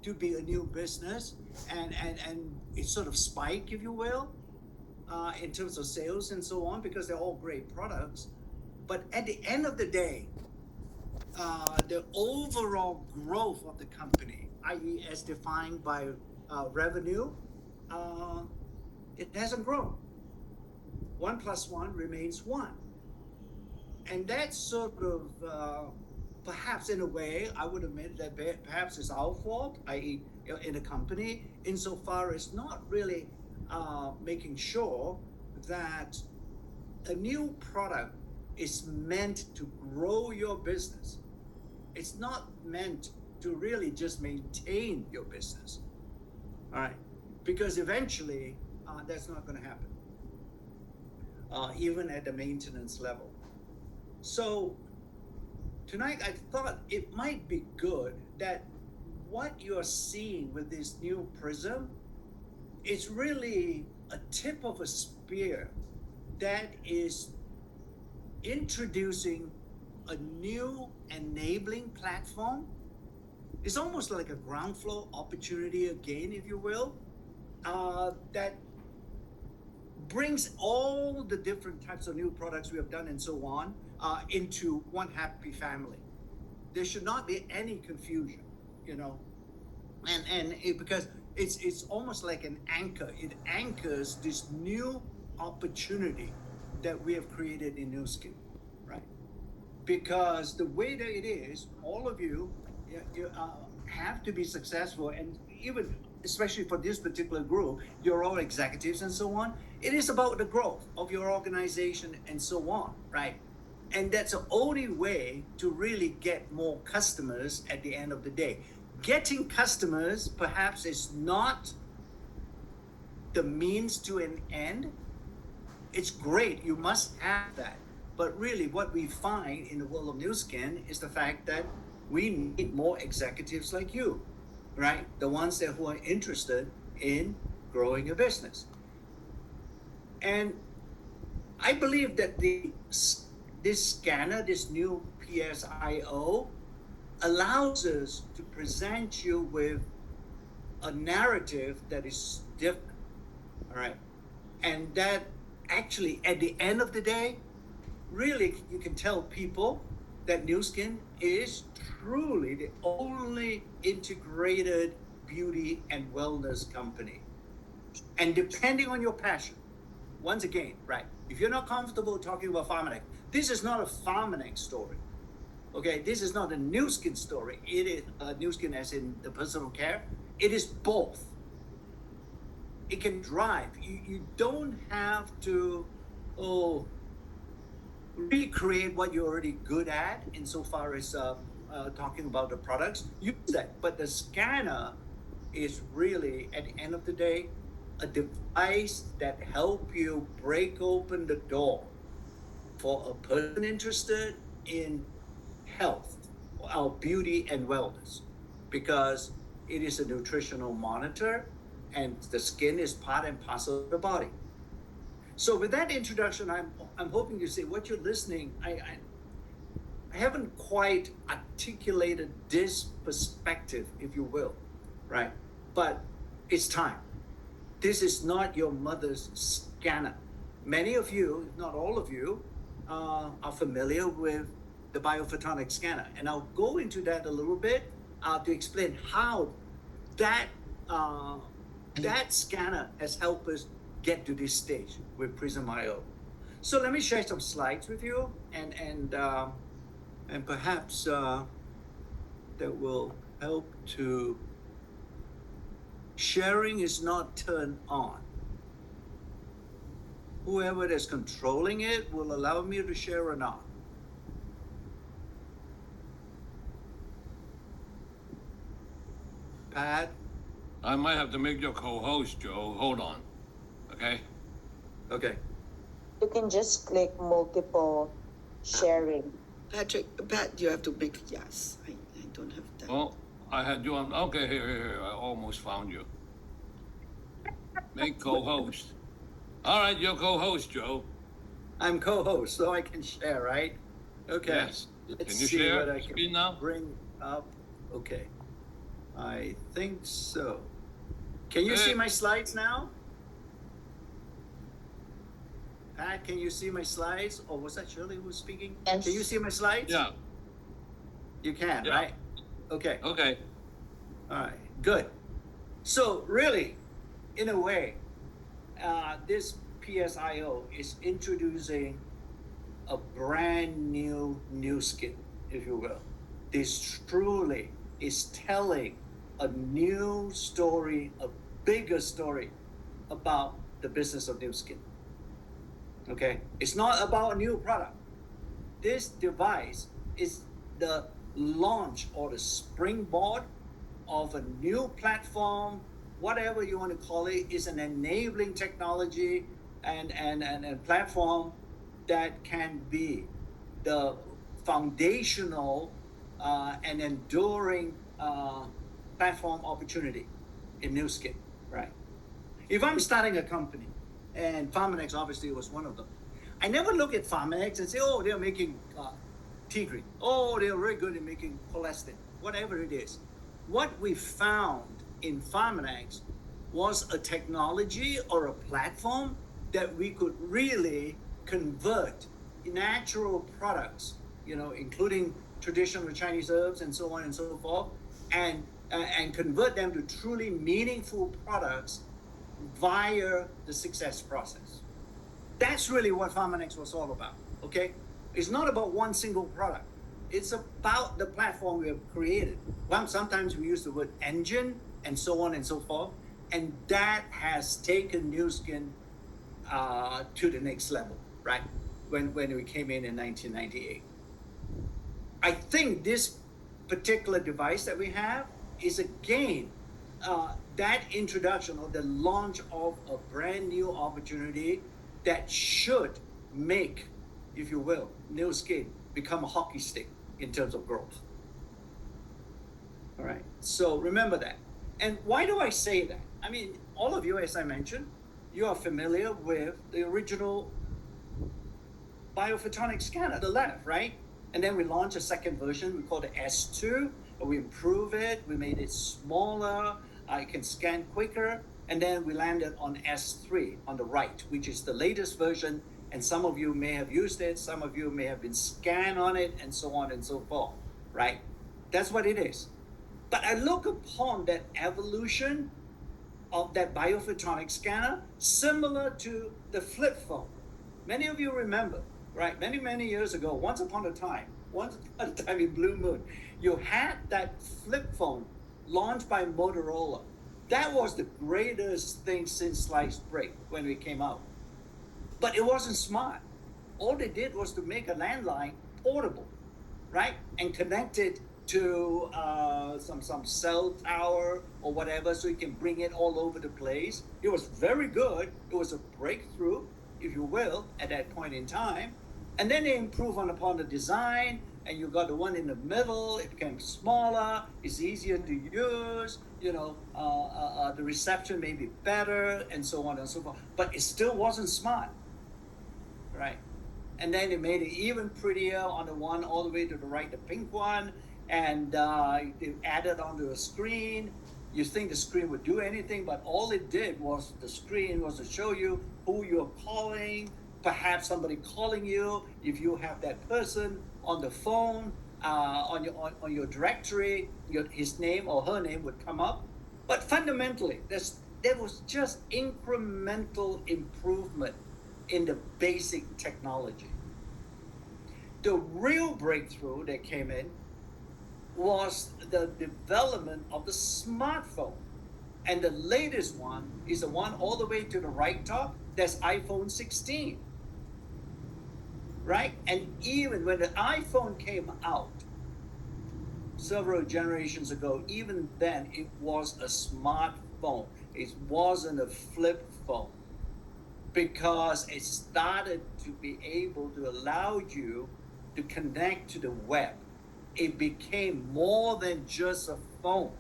to be a new business, and it sort of spike, if you will, in terms of sales and so on, because they're all great products. But at the end of the day, the overall growth of the company, i.e., as defined by revenue, uh, it hasn't grown. One plus one remains one. And that's sort of perhaps in a way, I would admit that perhaps it's our fault, i.e., in a company, insofar as not really making sure that a new product is meant to grow your business. It's not meant to really just maintain your business. All right. Because eventually that's not going to happen, even at the maintenance level. So tonight I thought it might be good that what you're seeing with this new Prism is really a tip of a spear that is introducing a new enabling platform. It's almost like a ground floor opportunity again, if you will, that brings all the different types of new products we have done and so on into one happy family. There should not be any confusion, you know, because it's almost like an anchor. It anchors this new opportunity that we have created in New Skin, right? Because the way that it is, all of you have to be successful, and even especially for this particular group, you're all executives and so on. It is about the growth of your organization and so on, right? And that's the only way to really get more customers at the end of the day. Getting customers perhaps is not the means to an end. It's great, you must have that. But really, what we find in the world of New Skin is the fact that we need more executives like you, right? The ones that who are interested in growing a business. And I believe that this scanner, this new PSIO, allows us to present you with a narrative that is different, all right? And that actually, at the end of the day, really, you can tell people that New Skin is truly the only integrated beauty and wellness company. And depending on your passion, once again, right, if you're not comfortable talking about Pharmanex, this is not a Pharmanex story. Okay, this is not a New Skin story. It is New Skin as in the personal care. It is both. It can drive. You don't have to, oh, recreate what you're already good at insofar as talking about the products. Use that. But the scanner is really, at the end of the day, a device that help you break open the door for a person interested in health, our beauty and wellness, because it is a nutritional monitor and the skin is part and parcel of the body. So with that introduction, I'm hoping to say what you're listening. I haven't quite articulated this perspective, if you will, right? But it's time. This is not your mother's scanner. Many of you, if not all of you, are familiar with the biophotonic scanner, and I'll go into that a little bit to explain how that that scanner has helped us get to this stage with Prysm IO. So let me share some slides with you, and perhaps that will help to. Sharing is not turned on. Whoever is controlling it will allow me to share or not. Pat? I might have to make you co-host, Joe. Hold on. Okay? Okay. You can just click multiple sharing. Pat, you have to make yes. I don't have that. Well, I had you on. Okay, here. I almost found you. Make co-host. All right, you're co-host, Joe. I'm co-host, so I can share, right? Okay. Yes. Let's Can you see share what I screen can now? bring up. Okay. I think so. Can you see my slides now? Pat, can you see my slides? Or was that Shirley who was speaking? Yes. Can you see my slides? Yeah. You can, Yeah. right? Okay. Okay. All right. Good. So really, in a way, this PSIO is introducing a brand new skin, if you will. This truly is telling a new story, a bigger story about the business of new skin. Okay? It's not about a new product. This device is the launch or the springboard of a new platform, whatever you want to call it, is an enabling technology and platform that can be the foundational and enduring platform opportunity in new skin, right? If I'm starting a company, and Pharmanex obviously was one of them, I never look at Pharmanex and say, oh, they're making tea green. Oh, they're very good at making collagen, whatever it is. What we found in Pharmanex was a technology or a platform that we could really convert natural products, including traditional Chinese herbs and so on and so forth, and convert them to truly meaningful products via the success process. That's really what Pharmanex was all about, okay? It's not about one single product. It's about the platform we have created. Well, sometimes we use the word engine and so on and so forth, and that has taken Nu Skin to the next level, right? When we came in 1998. I think this particular device that we have is again that introduction or the launch of a brand new opportunity that should make, if you will, Nu Skin become a hockey stick in terms of growth. All right. So remember that. And why do I say that? I mean, all of you, as I mentioned, you are familiar with the original biophotonic scanner, the left, right? And then we launched a second version. We called it S2. We improved it. We made it smaller. It can scan quicker. And then we landed on S3 on the right, which is the latest version. And some of you may have used it. Some of you may have been scanned on it, and so on and so forth, right? That's what it is. But I look upon that evolution of that biophotonic scanner similar to the flip phone. Many of you remember, right? Many years ago, once upon a time in Blue Moon, you had that flip phone launched by Motorola. That was the greatest thing since sliced bread when it came out. But it wasn't smart. All they did was to make a landline portable, right? And connect it to some cell tower or whatever, so you can bring it all over the place. It was very good. It was a breakthrough, if you will, at that point in time. And then they improved upon the design, and you got the one in the middle. It became smaller. It's easier to use. The reception may be better, and so on and so forth. But it still wasn't smart, right? And then it made it even prettier on the one all the way to the right, the pink one, and they added onto a screen. You think the screen would do anything, but all it did was the screen was to show you who you're calling, perhaps somebody calling you. If you have that person on the phone, on your directory, his name or her name would come up. But fundamentally, there was just incremental improvement in the basic technology. The real breakthrough that came in was the development of the smartphone. And the latest one is the one all the way to the right top. That's iPhone 16. Right? And even when the iPhone came out several generations ago, even then it was a smartphone. It wasn't a flip phone, because it started to be able to allow you to connect to the web. It became more than just a phone.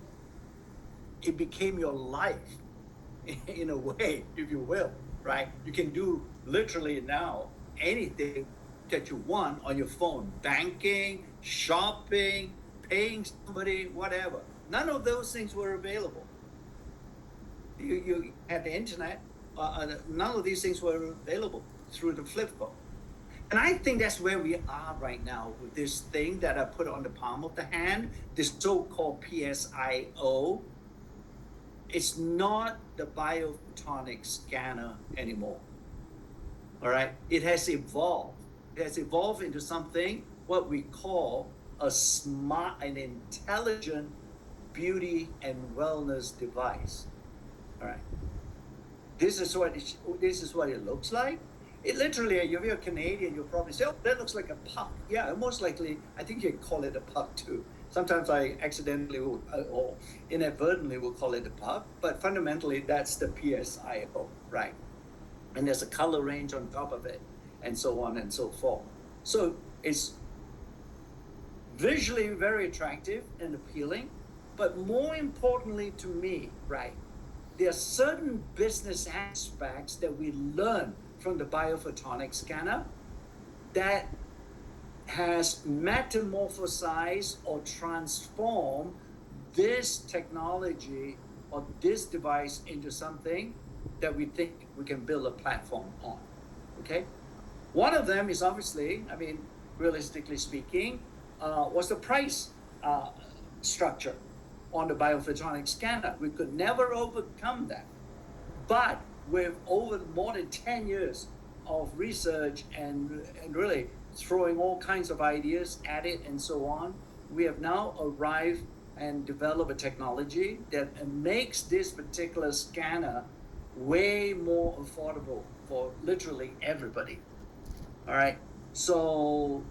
It became your life in a way, if you will, right? You can do literally now anything that you want on your phone: banking, shopping, paying somebody, whatever. None of those things were available. You had the internet. None of these things were available through the flip phone. And I think that's where we are right now with this thing that I put on the palm of the hand, this so-called PSIO. It's not the biophotonic scanner anymore. All right, it has evolved. It has evolved into something what we call a smart and intelligent beauty and wellness device. All right, this is what it looks like. It literally, if you're a Canadian, you'll probably say, "Oh, that looks like a puck." Yeah, most likely, I think you call it a puck too. Sometimes I accidentally or inadvertently will call it a puck, but fundamentally, that's the PSIO, right? And there's a color range on top of it, and so on and so forth. So it's visually very attractive and appealing, but more importantly to me, right, there are certain business aspects that we learn from the biophotonic scanner that has metamorphosized or transformed this technology or this device into something that we think we can build a platform on. Okay? One of them is obviously, I mean, realistically speaking, was the price structure on the biophotonic scanner. We could never overcome that. But with over more than 10 years of research and really throwing all kinds of ideas at it and so on, we have now arrived and developed a technology that makes this particular scanner way more affordable for literally everybody. All right. So